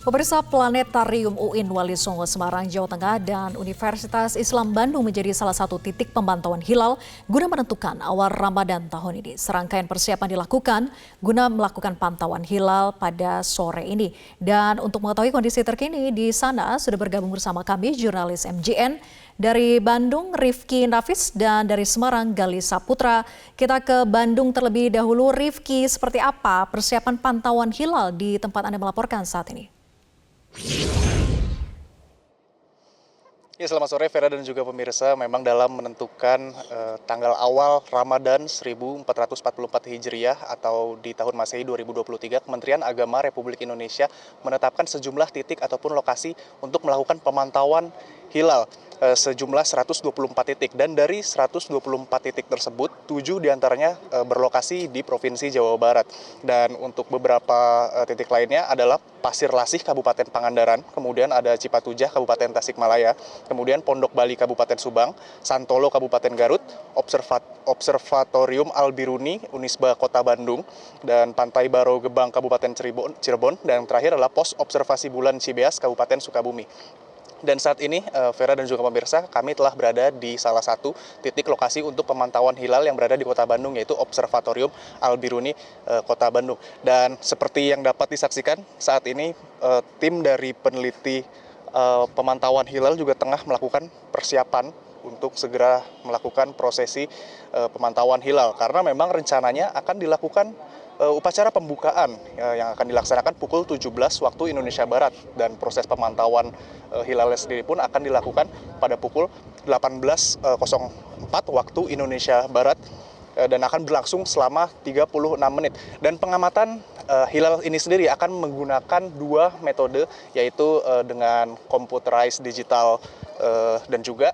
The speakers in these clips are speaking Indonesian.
Pemirsa, Planetarium UIN Wali Songo Semarang, Jawa Tengah dan Universitas Islam Bandung menjadi salah satu titik pemantauan hilal guna menentukan awal Ramadan tahun ini. Serangkaian persiapan dilakukan guna melakukan pantauan hilal pada sore ini. Dan untuk mengetahui kondisi terkini di sana sudah bergabung bersama kami jurnalis MJN dari Bandung Rifki Nafis dan dari Semarang Gali Saputra. Kita ke Bandung terlebih dahulu. Rifki, seperti apa persiapan pantauan hilal di tempat Anda melaporkan saat ini? Ya, selamat sore Vera dan juga pemirsa. Memang dalam menentukan tanggal awal Ramadan 1444 Hijriah atau di tahun Masehi 2023, Kementerian Agama Republik Indonesia menetapkan sejumlah titik ataupun lokasi untuk melakukan pemantauan hilal sejumlah 124 titik, dan dari 124 titik tersebut 7 diantaranya berlokasi di Provinsi Jawa Barat, dan untuk beberapa titik lainnya adalah Pasir Lasih Kabupaten Pangandaran, kemudian ada Cipatujah Kabupaten Tasikmalaya, kemudian Pondok Bali Kabupaten Subang, Santolo Kabupaten Garut, Observatorium Al-Biruni Unisba Kota Bandung, dan Pantai Baro Gebang Kabupaten Cirebon, dan yang terakhir adalah Pos Observasi Bulan Cibeas Kabupaten Sukabumi. Dan saat ini, Vera dan juga pemirsa, kami telah berada di salah satu titik lokasi untuk pemantauan hilal yang berada di Kota Bandung, yaitu Observatorium Al-Biruni Kota Bandung. Dan seperti yang dapat disaksikan saat ini, tim dari peneliti pemantauan hilal juga tengah melakukan persiapan untuk segera melakukan prosesi pemantauan hilal. Karena memang rencananya akan dilakukan upacara pembukaan yang akan dilaksanakan pukul 17 waktu Indonesia Barat, dan proses pemantauan hilalnya sendiri pun akan dilakukan pada pukul 18.04 waktu Indonesia Barat, dan akan berlangsung selama 36 menit. Dan pengamatan hilal ini sendiri akan menggunakan dua metode, yaitu dengan computerized digital dan juga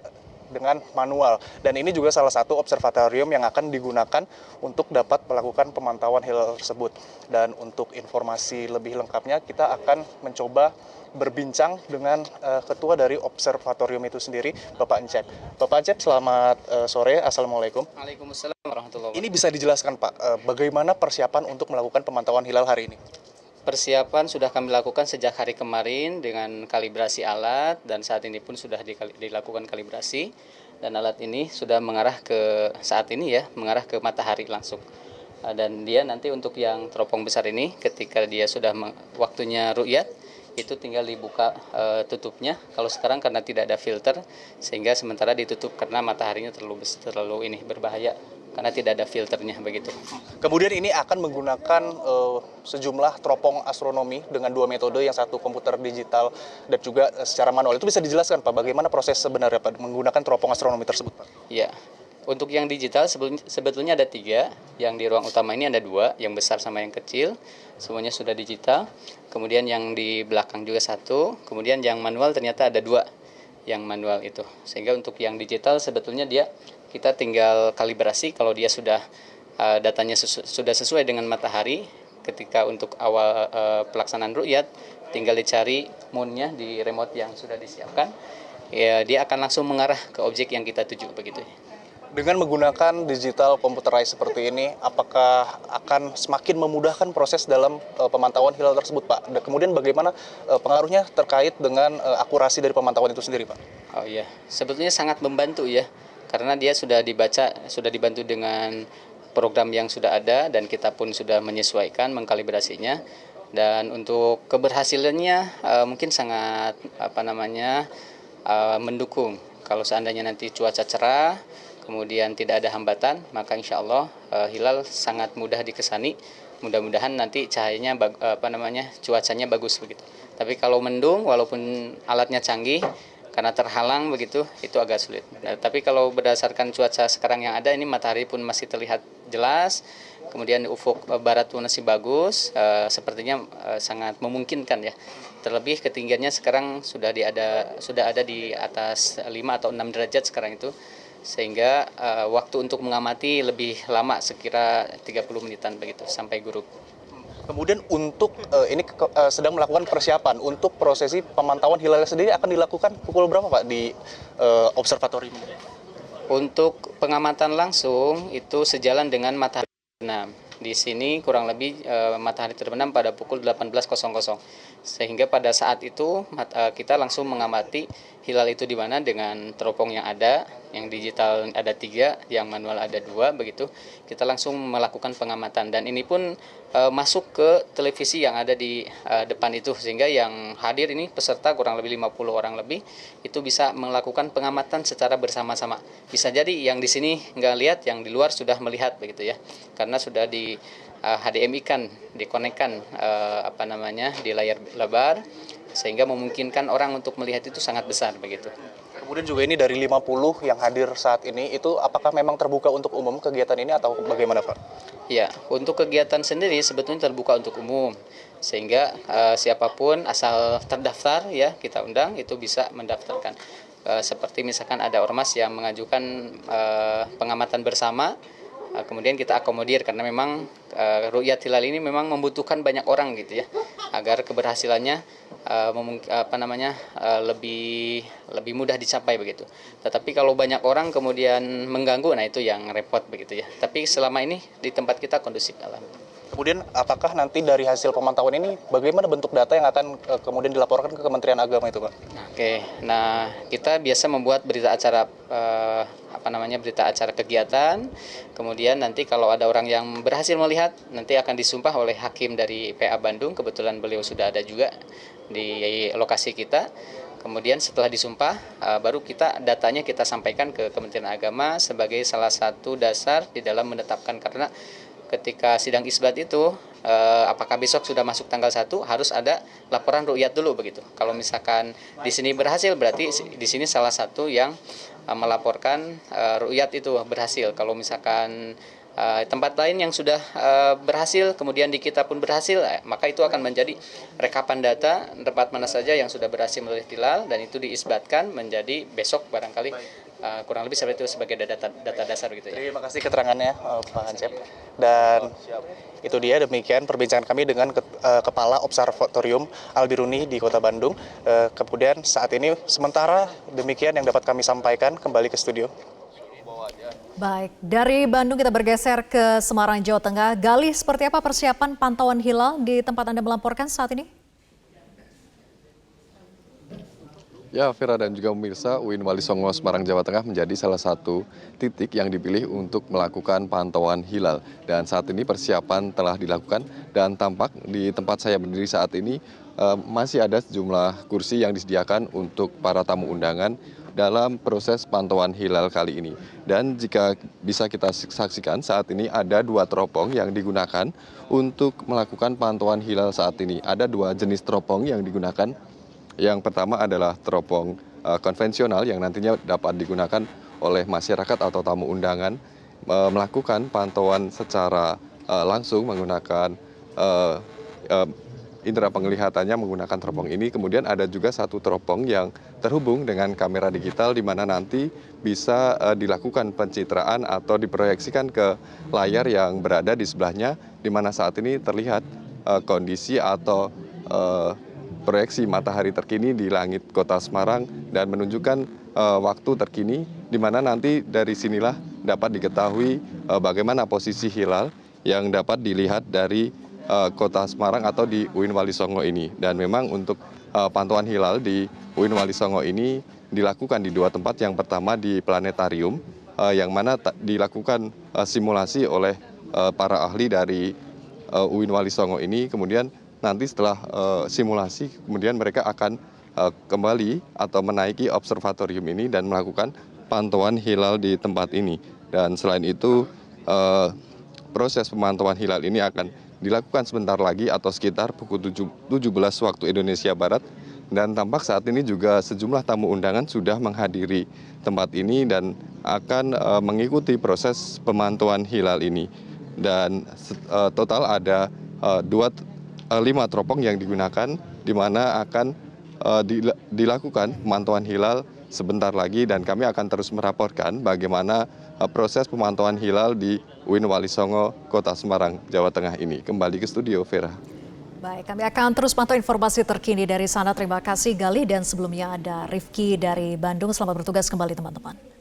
dengan manual. Dan ini juga salah satu observatorium yang akan digunakan untuk dapat melakukan pemantauan hilal tersebut. Dan untuk informasi lebih lengkapnya, kita akan mencoba berbincang dengan ketua dari observatorium itu sendiri, Bapak Encep. Bapak Encep, selamat sore. Assalamualaikum. Waalaikumsalam warahmatullahi wabarakatuh. Ini bisa dijelaskan, Pak, bagaimana persiapan untuk melakukan pemantauan hilal hari ini? Persiapan sudah kami lakukan sejak hari kemarin dengan kalibrasi alat, dan saat ini pun sudah dilakukan kalibrasi, dan alat ini sudah mengarah ke saat ini mengarah ke matahari langsung. Dan dia nanti untuk yang teropong besar ini, ketika dia sudah waktunya ru'yat, itu tinggal dibuka tutupnya. Kalau sekarang karena tidak ada filter, sehingga sementara ditutup karena mataharinya terlalu berbahaya karena tidak ada filternya begitu. Kemudian ini akan menggunakan sejumlah teropong astronomi dengan dua metode, yang satu komputer digital dan juga secara manual. Itu bisa dijelaskan, Pak, bagaimana proses sebenarnya, Pak, menggunakan teropong astronomi tersebut, Pak? Ya, untuk yang digital sebetulnya ada 3. Yang di ruang utama ini ada 2, yang besar sama yang kecil. Semuanya sudah digital. Kemudian yang di belakang juga 1. Kemudian yang manual ternyata ada 2. Yang manual itu. Sehingga untuk yang digital sebetulnya kita tinggal kalibrasi kalau dia sudah datanya sudah sesuai dengan matahari. Ketika untuk awal pelaksanaan ru'yat, tinggal dicari moonnya di remote yang sudah disiapkan. Ya, dia akan langsung mengarah ke objek yang kita tuju begitu. Dengan menggunakan digital computerized seperti ini, apakah akan semakin memudahkan proses dalam pemantauan hilal tersebut, Pak? Dan kemudian bagaimana pengaruhnya terkait dengan akurasi dari pemantauan itu sendiri, Pak? Oh iya, sebetulnya sangat membantu ya, karena dia sudah dibantu dengan program yang sudah ada, dan kita pun sudah menyesuaikan, mengkalibrasinya. Dan untuk keberhasilannya mungkin sangat mendukung. Kalau seandainya nanti cuaca cerah, kemudian tidak ada hambatan, maka insya Allah hilal sangat mudah dikesani. Mudah-mudahan nanti cahayanya cuacanya bagus begitu. Tapi kalau mendung, walaupun alatnya canggih, karena terhalang begitu, itu agak sulit. Nah, tapi kalau berdasarkan cuaca sekarang yang ada, ini matahari pun masih terlihat jelas, kemudian ufuk barat pun masih bagus, sepertinya sangat memungkinkan ya. Terlebih ketinggiannya sekarang sudah ada di atas 5 atau 6 derajat sekarang itu, sehingga waktu untuk mengamati lebih lama, sekira 30 menitan begitu sampai gurub. Kemudian untuk ini sedang melakukan persiapan untuk prosesi pemantauan hilal sendiri akan dilakukan pukul berapa, Pak, di observatorium ini? Untuk pengamatan langsung itu sejalan dengan matahari terbenam. Di sini kurang lebih matahari terbenam pada pukul 18.00. Sehingga pada saat itu kita langsung mengamati hilal itu di mana dengan teropong yang ada, yang digital ada 3, yang manual ada 2, begitu. Kita langsung melakukan pengamatan dan ini pun masuk ke televisi yang ada di depan itu, sehingga yang hadir ini peserta kurang lebih 50 orang lebih itu bisa melakukan pengamatan secara bersama-sama. Bisa jadi yang di sini nggak lihat, yang di luar sudah melihat begitu ya, karena sudah di HDMI kan dikonekkan di layar lebar, sehingga memungkinkan orang untuk melihat itu sangat besar begitu. Kemudian juga ini dari 50 yang hadir saat ini, itu apakah memang terbuka untuk umum kegiatan ini atau bagaimana Pak? Ya, untuk kegiatan sendiri sebetulnya terbuka untuk umum, sehingga siapapun asal terdaftar ya kita undang itu bisa mendaftarkan. Seperti misalkan ada ormas yang mengajukan pengamatan bersama, kemudian kita akomodir karena memang ru'yat hilal ini memang membutuhkan banyak orang gitu ya, agar keberhasilannya lebih mudah dicapai begitu. Tetapi kalau banyak orang kemudian mengganggu, nah itu yang repot begitu ya. Tapi selama ini di tempat kita kondusif, alhamdulillah. Kemudian apakah nanti dari hasil pemantauan ini bagaimana bentuk data yang akan kemudian dilaporkan ke Kementerian Agama itu Pak? Oke, nah kita biasa membuat berita acara berita acara kegiatan. Kemudian nanti kalau ada orang yang berhasil melihat, nanti akan disumpah oleh hakim dari PA Bandung. Kebetulan beliau sudah ada juga di lokasi kita. Kemudian setelah disumpah, baru datanya kita sampaikan ke Kementerian Agama sebagai salah satu dasar di dalam menetapkan, karena ketika sidang isbat itu apakah besok sudah masuk tanggal 1 harus ada laporan ru'yat dulu begitu. Kalau misalkan di sini berhasil, berarti di sini salah satu yang melaporkan ru'yat itu berhasil. Kalau misalkan tempat lain yang sudah berhasil, kemudian di kita pun berhasil, maka itu akan menjadi rekapan data tempat mana saja yang sudah berhasil melihat hilal, dan itu diisbatkan menjadi besok barangkali kurang lebih seperti itu sebagai data dasar gitu ya. Terima kasih keterangannya Pak Hancep. Dan itu dia, demikian perbincangan kami dengan Kepala Observatorium Al-Biruni di Kota Bandung. Kemudian saat ini sementara demikian yang dapat kami sampaikan, kembali ke studio. Baik, dari Bandung kita bergeser ke Semarang, Jawa Tengah. Galih, seperti apa persiapan pantauan hilal di tempat Anda melaporkan saat ini? Ya, Vera dan juga pemirsa, UIN Wali Songo Semarang, Jawa Tengah menjadi salah satu titik yang dipilih untuk melakukan pantauan hilal. Dan saat ini persiapan telah dilakukan dan tampak di tempat saya berdiri saat ini masih ada sejumlah kursi yang disediakan untuk para tamu undangan dalam proses pantauan hilal kali ini. Dan jika bisa kita saksikan, saat ini ada 2 teropong yang digunakan untuk melakukan pantauan hilal saat ini. Ada 2 jenis teropong yang digunakan. Yang pertama adalah teropong konvensional yang nantinya dapat digunakan oleh masyarakat atau tamu undangan melakukan pantauan secara langsung menggunakan indera penglihatannya menggunakan teropong ini. Kemudian ada juga satu teropong yang terhubung dengan kamera digital di mana nanti bisa dilakukan pencitraan atau diproyeksikan ke layar yang berada di sebelahnya, di mana saat ini terlihat kondisi atau proyeksi matahari terkini di langit Kota Semarang dan menunjukkan waktu terkini, di mana nanti dari sinilah dapat diketahui bagaimana posisi hilal yang dapat dilihat dari Kota Semarang atau di UIN Wali Songo ini. Dan memang untuk pantauan hilal di UIN Wali Songo ini dilakukan di 2 tempat. Yang pertama di planetarium, yang mana dilakukan simulasi oleh para ahli dari UIN Wali Songo ini. Kemudian nanti setelah simulasi, kemudian mereka akan kembali atau menaiki observatorium ini dan melakukan pantauan hilal di tempat ini. Dan selain itu, proses pemantauan hilal ini akan dilakukan sebentar lagi atau sekitar pukul 17 waktu Indonesia Barat. Dan tampak saat ini juga sejumlah tamu undangan sudah menghadiri tempat ini dan akan mengikuti proses pemantauan hilal ini. Dan total ada 5 teropong yang digunakan, di mana akan dilakukan pemantauan hilal sebentar lagi, dan kami akan terus melaporkan bagaimana proses pemantauan hilal di UIN Wali Songo, Kota Semarang, Jawa Tengah ini. Kembali ke studio, Vera. Baik, kami akan terus pantau informasi terkini dari sana. Terima kasih Galih, dan sebelumnya ada Rifki dari Bandung. Selamat bertugas kembali teman-teman.